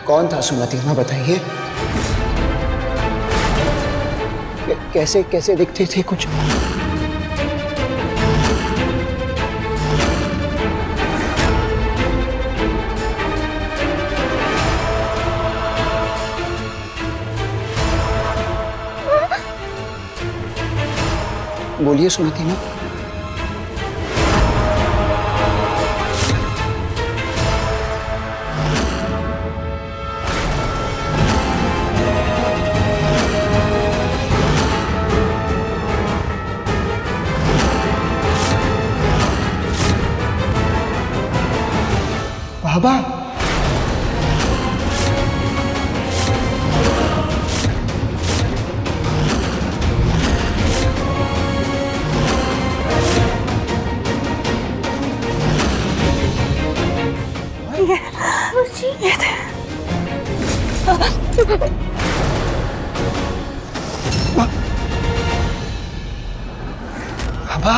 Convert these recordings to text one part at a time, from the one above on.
कौन था सुमति माँ, बताइए। कैसे कैसे दिखते थे कुछ? बोलिए सुमति माँ। बाबा, बाबा,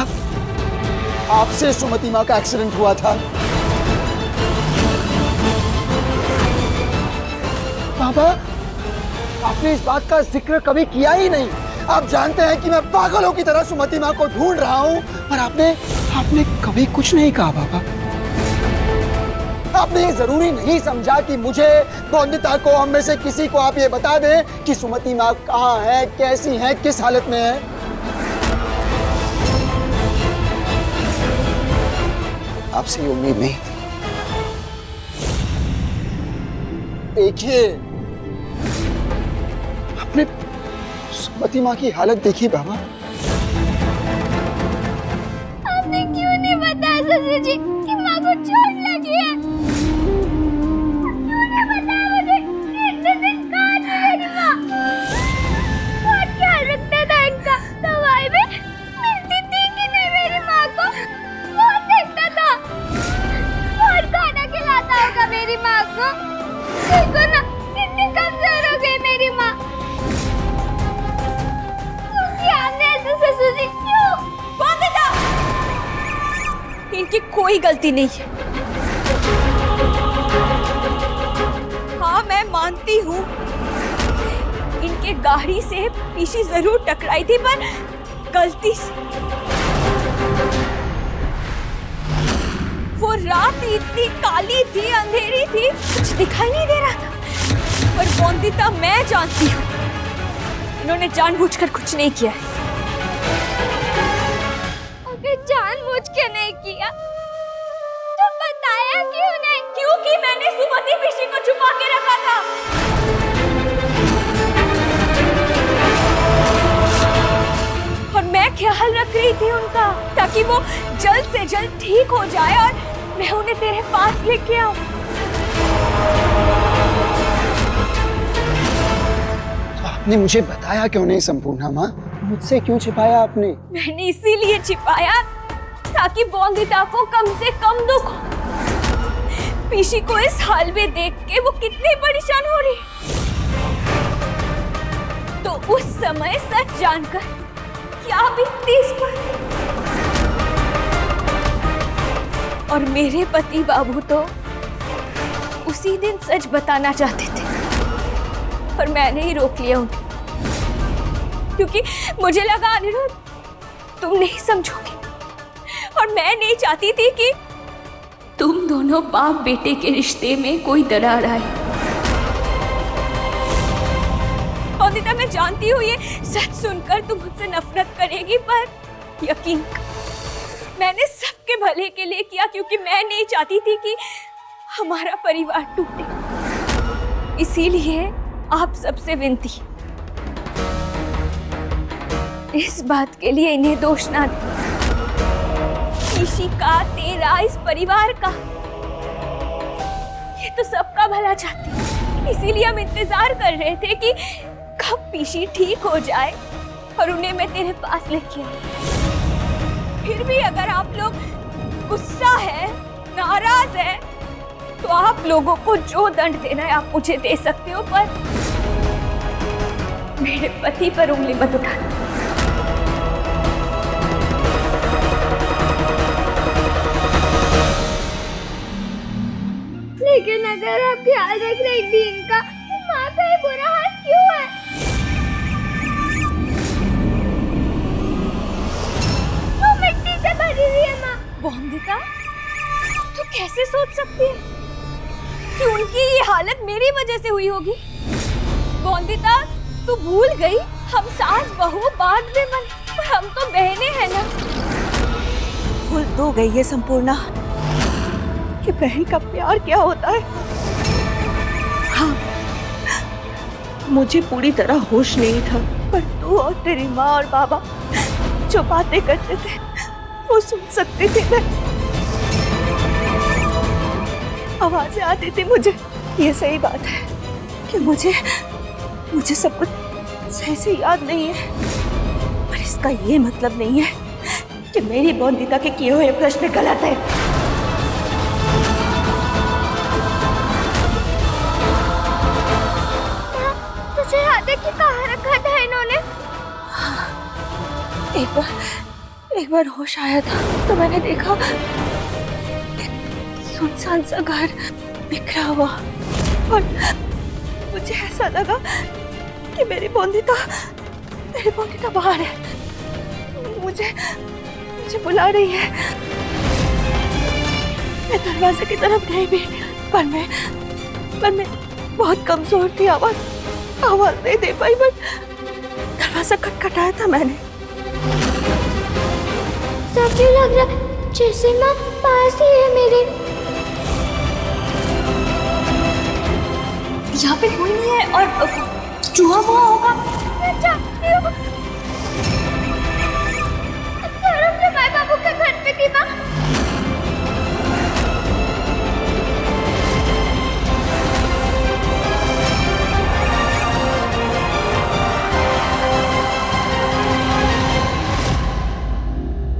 आपसे सुमति माँ का एक्सीडेंट हुआ था। बाबा, आपने इस बात का जिक्र कभी किया ही नहीं। आप जानते हैं कि मैं पागलों की तरह सुमति माँ को ढूंढ रहा हूँ, पर आपने कभी कुछ नहीं कहा बाबा। आपने ये जरूरी नहीं समझा कि मुझे, बौंदिता को, हम में से किसी को आप ये बता दें कि सुमति माँ कहाँ है, कैसी है, किस हालत में है। आपसे ये उम्मीद नहीं थी। देखिए, आपने सुमति माँ की हालत देखी बाबा। आपने क्यों नहीं बताया ससुर जी कि माँ को चोट लगी है? क्यों नहीं बताया मुझे कि इतने दिन कहाँ थी मेरी माँ? बहुत ख्याल रखता था इनका। दवाई भी मिलती थी कि नहीं मेरी माँ को? बहुत देखता था। बहुत खाना खिलाता होगा मेरी माँ को। देखो ना, कितनी कमजोर हो गई मेरी माँ। ससुर जी क्यों? बौंदिता! इनकी कोई गलती नहीं है। हाँ, मैं मानती हूँ इनके गाड़ी से पीछे जरूर टकराई थी, पर गलती से। वो रात इतनी काली थी, अंधेरी थी, कुछ दिखाई नहीं दे रहा था। पर बौंदिता, मैं जानती हूँ इन्होंने जानबूझकर कुछ नहीं किया है। जानबूझ के नहीं किया तो बताया क्यों नहीं? क्योंकि मैंने सुमति पीसी को छुपा के रखा था। और मैं ख्याल रख रही थी उनका, ताकि वो जल्द से जल्द ठीक हो जाए और मैं उन्हें तेरे पास लेके आऊं। तो आपने मुझे बताया क्यों नहीं संपूर्णा माँ? मुझसे क्यों छिपाया आपने? मैंने इसीलिए छिपाया ताकि बौंदिता को कम से कम दुख हो। पीसी को इस हाल में देख के वो कितनी परेशान हो रही, तो उस समय सच जानकर क्या बीतती इस पर। और मेरे पति बाबू तो उसी दिन सच बताना चाहते थे, पर मैंने ही रोक लिया उन्हें, क्योंकि मुझे लगा अनिरुद्ध तुम नहीं समझोगे, और मैं नहीं चाहती थी कि तुम दोनों बाप बेटे के रिश्ते में कोई दरार आए। बौंदिता, मैं जानती हूँ ये सच सुनकर तुम मुझसे नफरत करेगी, पर यकीन मैंने सबके भले के लिए किया, क्योंकि मैं नहीं चाहती थी कि हमारा परिवार टूटे। इसीलिए आप सबसे विनती, इस बात के लिए इन्हें दोष ना दे। पीसी का, तेरा, इस परिवार का, ये तो सबका भला चाहती है। इसीलिए हम इंतजार कर रहे थे कि कब पीसी ठीक हो जाए और उन्हें मैं तेरे पास लेके आऊं। फिर भी अगर आप लोग गुस्सा है, नाराज है, तो आप लोगों को जो दंड देना है आप मुझे दे सकते हो, पर मेरे पति पर उंगली मत उठाना। लेकिन अगर आप ख्याल रख रही थी इनका, तो माँ का ये बुरा हाल क्यों है? वो मिट्टी से भरी हुई है माँ। वंदिता, तू कैसे सोच सकती है कि उनकी ये हालत मेरी वजह से हुई होगी? वंदिता, तू भूल गई हम सास बहू बाद में बन, पर हम तो बहनें हैं ना। भूल तो गई है संपूर्णा कि बहन का प्यार क्या होता है। हाँ, मुझे पूरी तरह होश नहीं था, पर तू और तेरी माँ और बाबा जो बातें करते थे वो सुन सकती थी मैं। आवाजें आती थी मुझे। ये सही बात है कि मुझे सब कुछ सही से याद नहीं है, पर इसका ये मतलब नहीं है कि मेरी वंदिता के किए हुए प्रश्न गलत है। तुझे याद है कि कहाँ रखा था इन्होंने? एक बार होश आया था तो मैंने देखा एक सुनसान सा घर बिखरा हुआ, और मुझे ऐसा लगा कि मेरी वंदिता बाहर है, मुझे बुला रही है। मैं दरवाजे की तरफ गई भी, पर मैं बहुत कमजोर थी, आवाज नहीं दे पाई, पर दरवाजा खटखटाया था मैंने। सब ये लग रहा है जैसे माँ पास ही है मेरे। यहाँ पे कोई नहीं है और चूहा हुआ होगा। मैं जानती हूँ। सौरभ जमाई बाबू के घर पे थी माँ।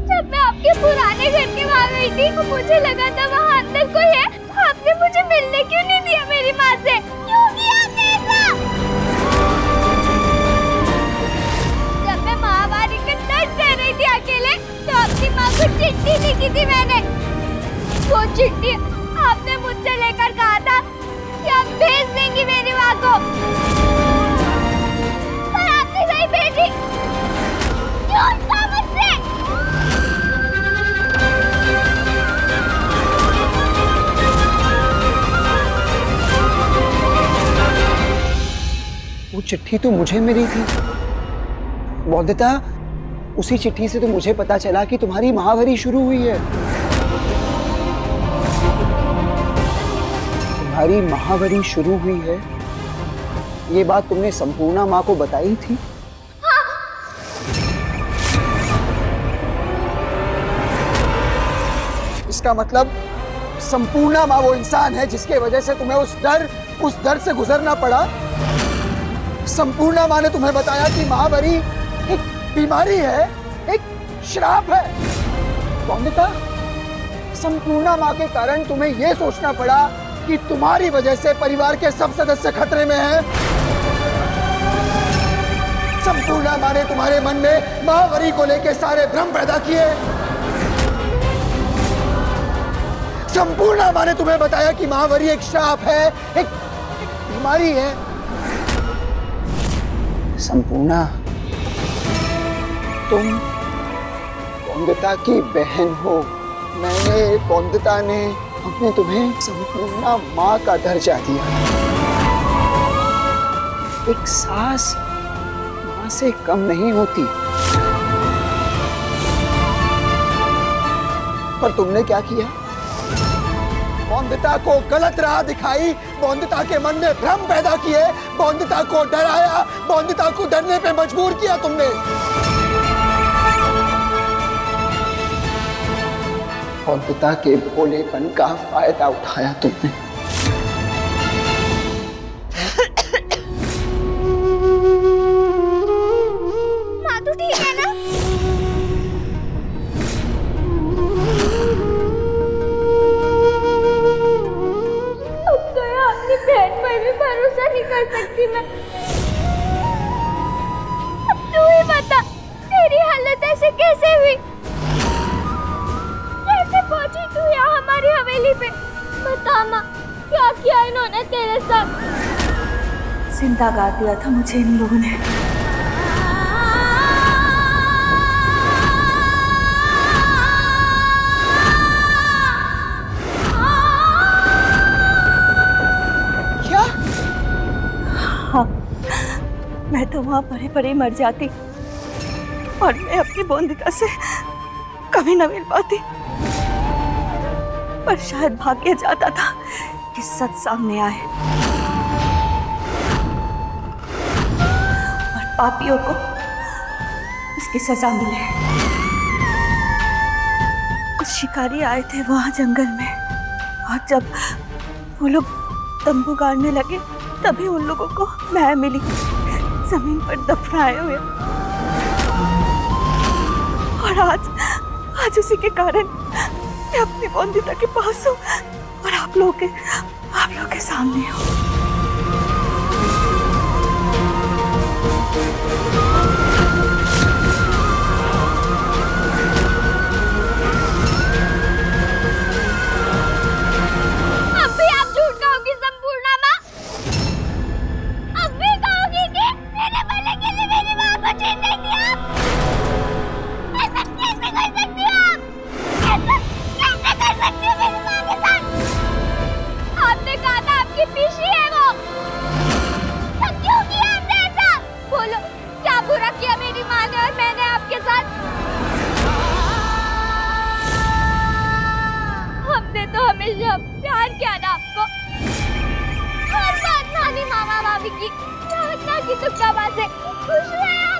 जब मैं आपके पुराने घर के वहाँ गई थी, तो मुझे लगा था वहाँ अंदर कोई है। आपने मुझे मिलने क्यों नहीं दिया मेरी माँ से? क्यों किया ऐसा? जब मैं महामारी के तट रह रही थी अकेले, तो अपनी माँ को चिट्ठी लिखी थी मैंने। वो चिट्ठी आपने मुझसे लेकर कहा था कि आप भेज देंगी मेरी माँ को, पर आपने नहीं भेजी। क्यों मुझसे? वो चिट्ठी तो मुझे मिली थी वंदिता। उसी चिट्ठी से तो मुझे पता चला कि तुम्हारी महावरी शुरू हुई है। तुम्हारी महावरी शुरू हुई है, ये बात तुमने संपूर्णा माँ को बताई थी? इसका मतलब संपूर्णा माँ वो इंसान है जिसके वजह से तुम्हें उस डर से गुजरना पड़ा। संपूर्णा माँ ने तुम्हें बताया कि महावरी एक बीमारी है, एक श्राप है। वंदिता, संपूर्णा माँ के कारण तुम्हें यह सोचना पड़ा कि तुम्हारी वजह से परिवार के सब सदस्य खतरे में हैं। संपूर्णा माँ ने तुम्हारे मन में महावरी को लेकर सारे भ्रम पैदा किए। संपूर्णा माँ ने तुम्हें बताया कि महावरी एक श्राप है, एक बीमारी है। संपूर्णा, तुम वंदिता की बहन हो। वंदिता ने हमने तुम्हें संपूर्णा माँ का दर्जा दिया। एक सास माँ से कम नहीं होती। पर तुमने क्या किया? वंदिता को गलत राह दिखाई, वंदिता के मन में भ्रम पैदा किए, वंदिता को डराया, वंदिता को डरने पे मजबूर किया तुमने। वंदिता के भोलेपन का फायदा उठाया तुमने। माँ तो ठीक है ना? बहन पर भी भरोसा नहीं कर सकती मैं। अब तू ही बता, तेरी हालत ऐसे कैसे हुई? कैसे पहुंची तू यहाँ हमारी हवेली पे? बता माँ, क्या किया इन्होंने तेरे साथ? जिंदा गाड़ दिया था मुझे इन लोगों ने। क्या? हाँ, मैं तो वहां पड़े पड़े मर जाती और मैं अपनी बोंदिका से कभी न मिल पाती। पर शायद भाग्य जाता था कि सच सामने आए और पापियों को उसकी सजा मिले। कुछ शिकारी आए थे वहां जंगल में और जब वो लोग तंबू गाड़ने लगे तभी उन लोगों को मैं मिली, जमीन पर दफनाए हुए। और आज उसी के कारण मैं अपनी बोंदिता के पास हूँ और आप लोग के सामने हूँ। अब भी आप झूठ कहोगी संपूर्णा माँ? अब भी कहोगी कि मेरे भले के लिए मेरी माँ को छीन नहीं दिया? ऐसा कैसे कर सकती हो आप? कैसे कर सकती हो मेरी माँ के साथ? आपने कहा था आपकी पीशी है वो, तो क्यों किया आपने ऐसा? बोलो, क्या बुरा किया मेरी माँ ने और मैंने आपके साथ? हमने तो हमेशा प्यार किया ना आपको। हर बात नानी मामा भाभी की प्रार्थना की तुक्का से खुश रहे आप।